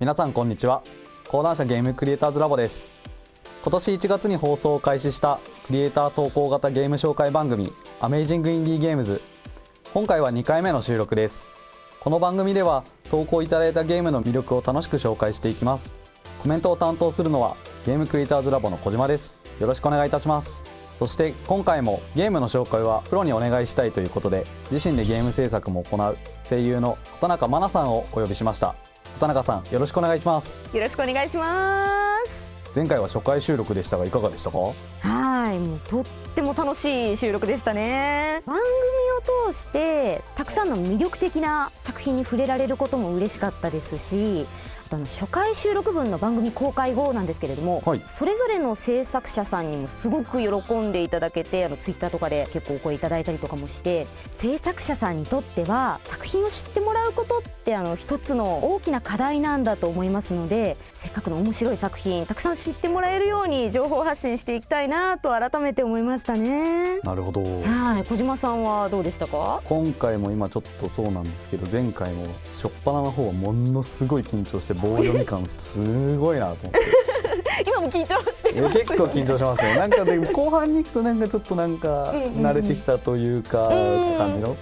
皆さんこんにちは。講談社ゲームクリエイターズラボです。今年1月に放送を開始したクリエイター投稿型ゲーム紹介番組アメイジングインディーゲームズ。今回は2回目の収録です。この番組では投稿いただいたゲームの魅力を楽しく紹介していきます。コメントを担当するのはゲームクリエイターズラボの小島です。よろしくお願いいたします。そして今回もゲームの紹介はプロにお願いしたいということで、自身でゲーム制作も行う声優の畑中真奈さんをお呼びしました。畑中さん、よろしくお願いします。よろしくお願いします。前回は初回収録でしたがいかがでしたか？もうとっても楽しい収録でしたね。番組を通してたくさんの魅力的な作品に触れられることも嬉しかったですし、初回収録分の番組公開後なんですけれども、それぞれの制作者さんにもすごく喜んでいただけて、ツイッターとかで結構お声いただいたりとかもして、制作者さんにとっては作品を知ってもらうことって一つの大きな課題なんだと思いますので、せっかくの面白い作品たくさん知ってもらえるように情報発信していきたいなと改めて思いましたね。なるほど。小島さんはどうでしたか？今回も今ちょっとそうなんですけど、前回も初っ端の方はものすごい緊張して棒読み感すごいなと思って今も緊張してますよね。結構緊張しますね。なんかで後半に行くとちょっと慣れてきたというか感じの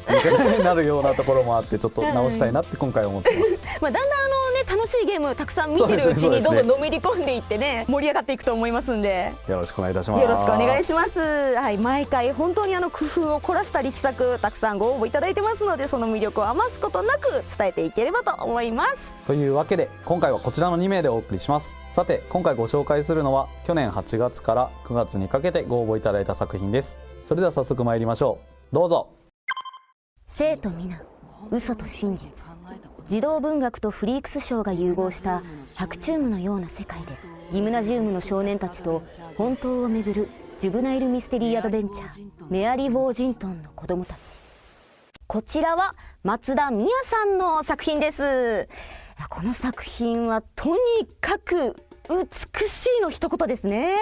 になるようなところもあって、ちょっと直したいなって今回思ってます。だんだん楽しいゲームたくさん見てるうちにどんどんのめり込んでいってね、盛り上がっていくと思いますんで、よろしくお願いいたします。よろしくお願いします。毎回本当に工夫を凝らした力作たくさんご応募いただいてますので、その魅力を余すことなく伝えていければと思います。というわけで今回はこちらの2名でお送りします。さて今回ご紹介するのは去年8月から9月にかけてご応募いただいた作品です。それでは早速参りましょう。どうぞ。生と皆、嘘と真実、児童文学とフリークス賞が融合した白チュームのような世界で、ギムナジウムの少年たちと本当をめぐるジュブナイルミステリーアドベンチャー、メアリー・ウォージントンの子供たち。こちらは松田美也さんの作品です。この作品はとにかく美しいの一言ですね。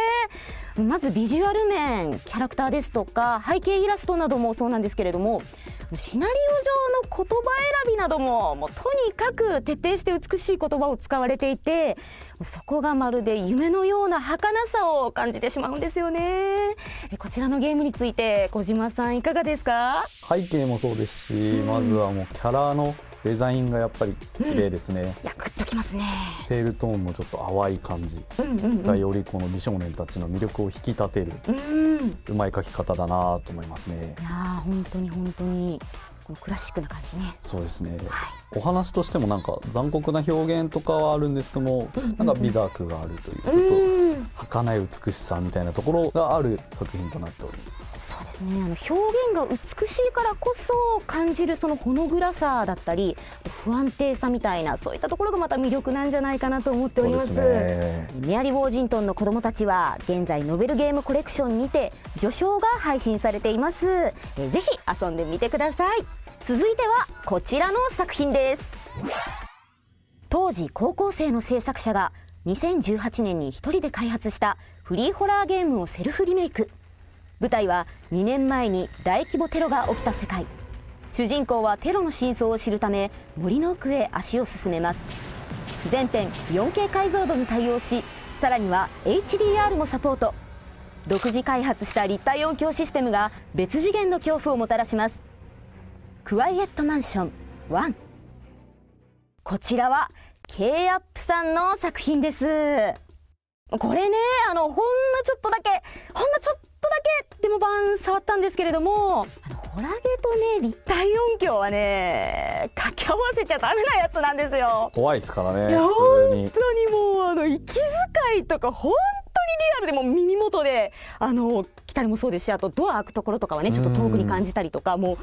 まずビジュアル面、キャラクターですとか背景イラストなどもそうなんですけれども、シナリオ上の言葉選びなどもとにかく徹底して美しい言葉を使われていて、そこがまるで夢のような儚さを感じてしまうんですよね。こちらのゲームについて小島さんいかがですか？背景もそうですし、まずはもうキャラのデザインがやっぱり綺麗ですね。グッときますね。ペールトーンもちょっと淡い感じがよりこの美少年たちの魅力を引き立てるうまい描き方だなと思いますね。いや本当にこのクラシックな感じね。そうですね、お話としても残酷な表現とかはあるんですけども、美学があるということ、儚い美しさみたいなところがある作品となっております。そうですね、表現が美しいからこそ感じるそのほの暗さだったり不安定さみたいな、そういったところがまた魅力なんじゃないかなと思っております。そうですね、メアリー・ウォージントンの子供たちは現在ノベルゲームコレクションにて序章が配信されています。ぜひ遊んでみてください。続いてはこちらの作品です。当時高校生の制作者が2018年に一人で開発したフリーホラーゲームをセルフリメイク。舞台は2年前に大規模テロが起きた世界。主人公はテロの真相を知るため森の奥へ足を進めます。全編 4K 解像度に対応し、さらには HDR もサポート。独自開発した立体音響システムが別次元の恐怖をもたらします。クワイエットマンション1。こちらは K アップさんの作品です。これね、ほんのちょっとだけデモ版触ったんですけれども、ホラゲとね立体音響はね掛け合わせちゃダメなやつなんですよ。怖いですからね。いや普本通に当にもう息遣いとか本当にリアルでも耳元で来たりもそうですし、あとドア開くところとかはねちょっと遠くに感じたりとか、もう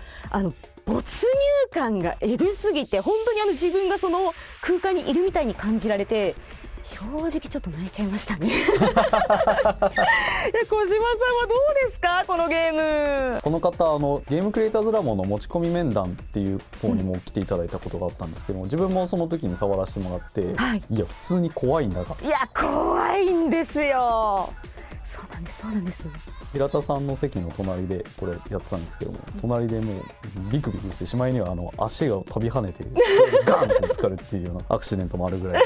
没入感がえぐすぎて本当に自分がその空間にいるみたいに感じられて、正直ちょっと泣いちゃいましたね。小島さんはどうですか、このゲーム。この方ゲームクリエイターズラボの持ち込み面談っていう方にも来ていただいたことがあったんですけども、自分もその時に触らせてもらって、いや普通に怖いんだが、いや怖いんですよ。そうなんです。平田さんの席の隣でこれやってたんですけども、隣でもうビクビクしてしまいには足が飛び跳ねてガーンとぶつかるっていうようなアクシデントもあるぐらい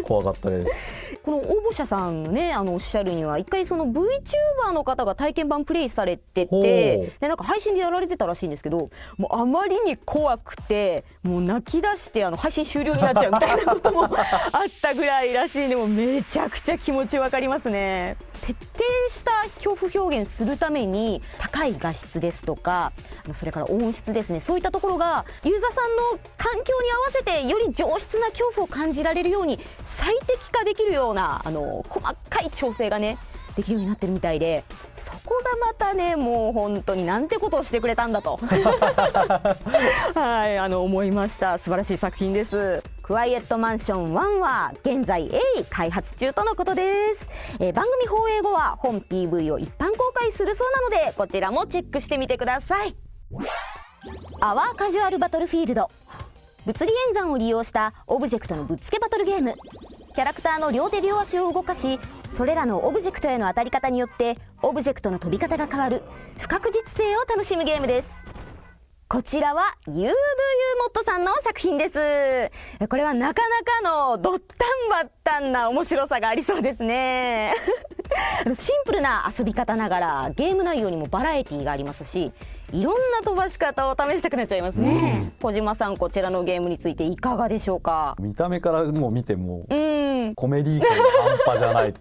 怖かったです。この応募者さんね、おっしゃるには一回その VTuber の方が体験版プレイされてて、でなんか配信でやられてたらしいんですけど、もうあまりに怖くてもう泣き出して配信終了になっちゃうみたいなこともあったぐらいらしいんで、もうめちゃくちゃ気持ちわかりますね。徹底した恐怖表現するために高い画質ですとか、それから音質ですね、そういったところがユーザーさんの環境に合わせてより上質な恐怖を感じられるように最適化できるような細かい調整がねできるようになってるみたいで、そこがまたねもう本当になんてことをしてくれたんだとはい、思いました。素晴らしい作品です。クワイエットマンション1は現在鋭意開発中とのことです。番組放映後は本 PV を一般公開するそうなので、こちらもチェックしてみてください。アワーカジュアルバトルフィールド、物理演算を利用したオブジェクトのぶっつけバトルゲーム。キャラクターの両手両足を動かし、それらのオブジェクトへの当たり方によってオブジェクトの飛び方が変わる不確実性を楽しむゲームです。こちらは You Do You Mod さんの作品です。これはなかなかのドッタンバッタンな面白さがありそうですねシンプルな遊び方ながらゲーム内容にもバラエティーがありますし、いろんな飛ばし方を試したくなっちゃいますね。小島さん、こちらのゲームについていかがでしょうか。見た目からもう見てもコメディー感半端じゃないこ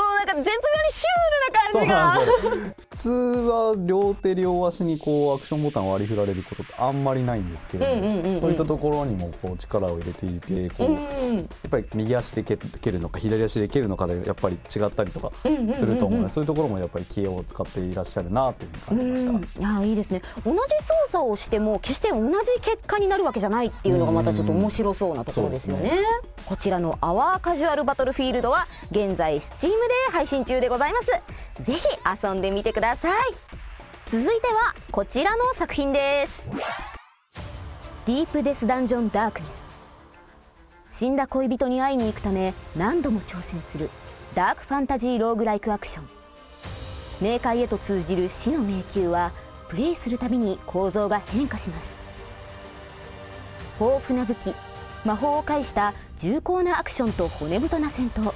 のなんか絶妙にシュールな感じが。そうなんですよ。普通は両手両足にこうアクションボタンを割り振られることってあんまりないんですけれど、そういったところにもこう力を入れていて、こうやっぱり右足で蹴るのか左足で蹴るのかでやっぱり違ったりとかすると思うので、そういうところもやっぱり気を使っていらっしゃるなというふうに感じました。いやいいですね。同じ操作をしても決して同じ結果になるわけじゃないっていうのがまたちょっと面白そうなところですよね。こちらのアワーカジュアルバトルフィールドは現在 Steam で配信中でございます。ぜひ遊んでみてください。続いてはこちらの作品です。ディープデスダンジョンダークネス。死んだ恋人に会いに行くため何度も挑戦するダークファンタジーローグライクアクション。冥界へと通じる死の迷宮はプレイするたびに構造が変化します。豊富な武器、魔法を介した重厚なアクションと骨太な戦闘。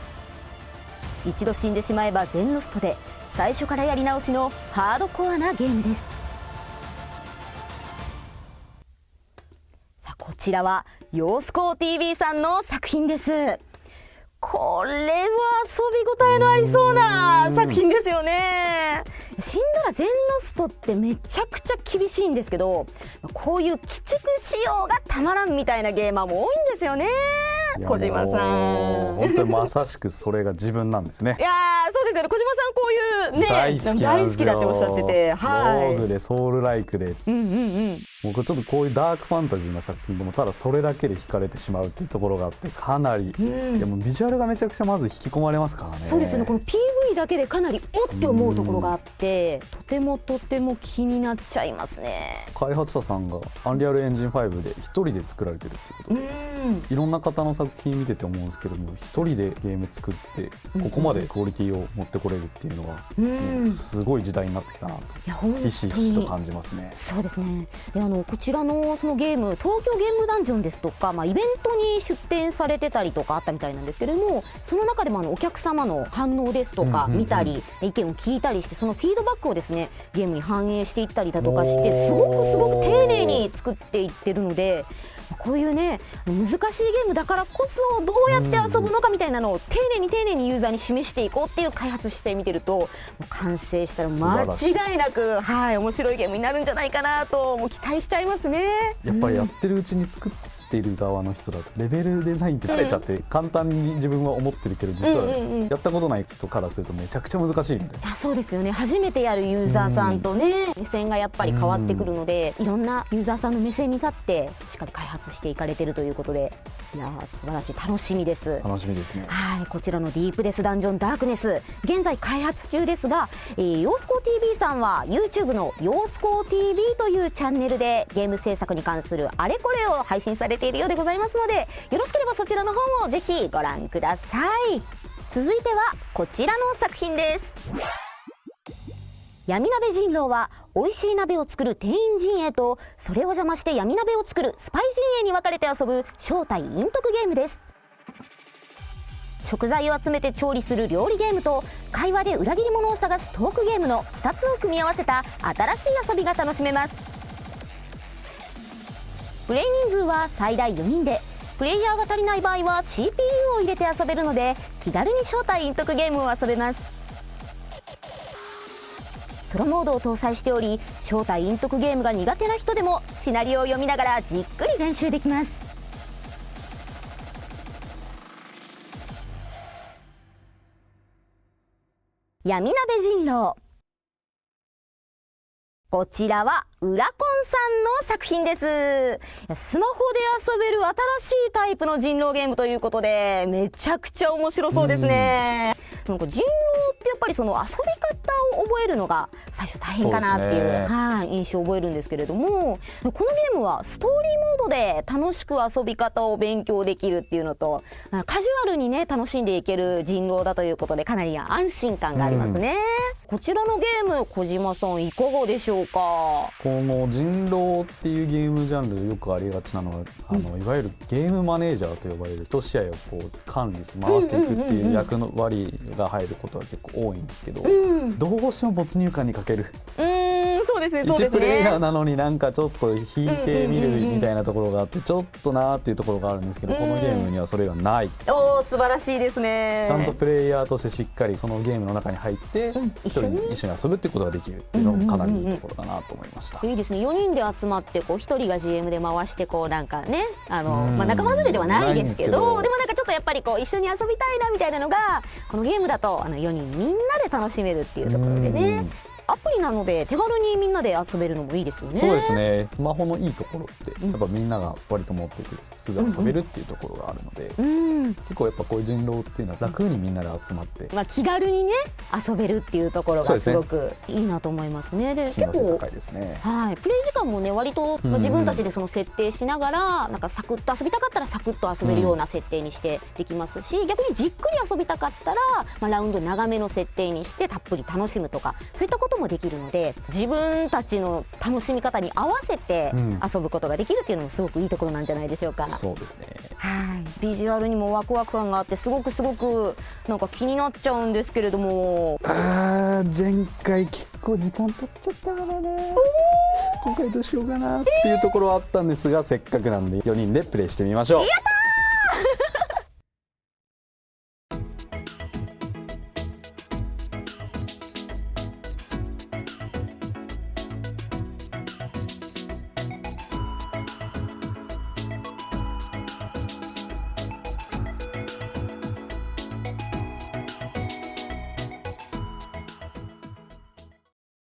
一度死んでしまえば全ロストで最初からやり直しのハードコアなゲームです。さあ、こちらはヨースコー TV さんの作品です。これは遊び応えのありそうな作品ですよね。死んだら全ロストってめちゃくちゃ厳しいんですけど、こういう鬼畜仕様がたまらんみたいなゲーマーも多いんですよね。小島さん、本当にまさしくそれが自分なんですね。いやそうですよね。小島さんこういうね大好きなんですよ。大好きだっておっしゃってて、はい、ローグでソウルライクで、僕ちょっとこういうダークファンタジーな作品でもただそれだけで惹かれてしまうっていうところがあって、かなり、いやもうビジュアルがめちゃくちゃまず引き込まれますからね。そうですよね。この PV だけでかなりおって思うところがあって、とても気になっちゃいますね。開発者さんがアンリアルエンジン5で一人で作られてるっていうことで、いろんな方の作品見てて思うんですけども、一人でゲーム作ってここまでクオリティを持ってこれるっていうのは、もうすごい時代になってきたなとひしひしと感じますね。そうですね。でこちらのそのゲーム、東京ゲームダンジョンですとか、イベントに出展されてたりとかあったみたいなんですけれども、その中でもお客様の反応ですとか見たり、意見を聞いたりして、そのフィードバックをですねゲームに反映していったりだとかして、すごく丁寧に作っていってるので、こういうね難しいゲームだからこそどうやって遊ぶのかみたいなのを丁寧にユーザーに示していこうっていう開発姿勢見てると、もう完成したら間違いなく、面白いゲームになるんじゃないかなともう期待しちゃいますね。やっぱりやってるうちに作っている側の人だとレベルデザインって慣れちゃって簡単に自分は思ってるけど、実はやったことない人からするとめちゃくちゃ難しいので。そうですよね。初めてやるユーザーさんとね目線がやっぱり変わってくるので、いろんなユーザーさんの目線に立ってしっかり開発していかれているということで、いや素晴らしい、楽しみです。楽しみですね。こちらのディープデスダンジョンダークネス、現在開発中ですが、ヨースコ TV さんは YouTube のヨースコ TV というチャンネルでゲーム制作に関するあれこれを配信されているようでございますので、よろしければそちらの方もぜひご覧ください。続いてはこちらの作品です。闇鍋人狼は美味しい鍋を作る店員陣営と、それを邪魔して闇鍋を作るスパイ陣営に分かれて遊ぶ正体隠匿ゲームです。食材を集めて調理する料理ゲームと会話で裏切り者を探すトークゲームの2つを組み合わせた新しい遊びが楽しめます。プレイ人数は最大4人で、プレイヤーが足りない場合は CPU を入れて遊べるので気軽に正体隠匿ゲームを遊べます。ソロモードを搭載しており、正体隠匿ゲームが苦手な人でもシナリオを読みながらじっくり練習できます。闇鍋人狼、こちらはウラコンさんの作品です。スマホで遊べる新しいタイプの人狼ゲームということで、めちゃくちゃ面白そうですね。なんか人狼ってやっぱりその遊び方を覚えるのが最初大変かなっていう、印象を覚えるんですけれども、このゲームはストーリーモードで楽しく遊び方を勉強できるっていうのと、カジュアルにね楽しんでいける人狼だということで、かなり安心感がありますね。こちらのゲーム、小島さんいかがでしょうか？この人狼っていうゲームジャンルでよくありがちなのは、いわゆるゲームマネージャーと呼ばれる一試合をこう管理して回していくっていう役割が入ることが結構多いんですけど、どうしても没入感に欠ける。そうですね、そうですね。1プレイヤーなのになんかちょっと引いてみるみたいなところがあって、ちょっとなーっていうところがあるんですけど、このゲームにはそれがない。おー、素晴らしいですね。ちゃんとプレイヤーとしてしっかりそのゲームの中に入って一緒に遊ぶっていうことができるっていうのもかなりいいところだなと思いました。いいですね。4人で集まってこう1人が GM で回してこうなんかね、仲間連れではないですけど、でもなんかちょっとやっぱりこう一緒に遊びたいなみたいなのがこのゲームだと4人みんなで楽しめるっていうところでね。アプリなので手軽にみんなで遊べるのもいいですよね。そうですね。スマホのいいところってやっぱみんなが割と持っててすぐ遊べるっていうところがあるので、結構やっぱこういう人狼っていうのは楽にみんなで集まって、気軽にね遊べるっていうところがすごくいいなと思いますね。で、結構高いですね。プレイ時間もね割と自分たちでその設定しながらなんかサクッと遊びたかったらサクッと遊べるような設定にしてできますし、逆にじっくり遊びたかったらラウンド長めの設定にしてたっぷり楽しむとか、そういったこともできるので、自分たちの楽しみ方に合わせて遊ぶことができるっていうのもすごくいいところなんじゃないでしょうか。そうですね。ビジュアルにもワクワク感があってすごくなんか気になっちゃうんですけれども、前回結構時間取っちゃったからね。今回どうしようかなっていうところはあったんですが、せっかくなんで4人でプレイしてみましょう。やった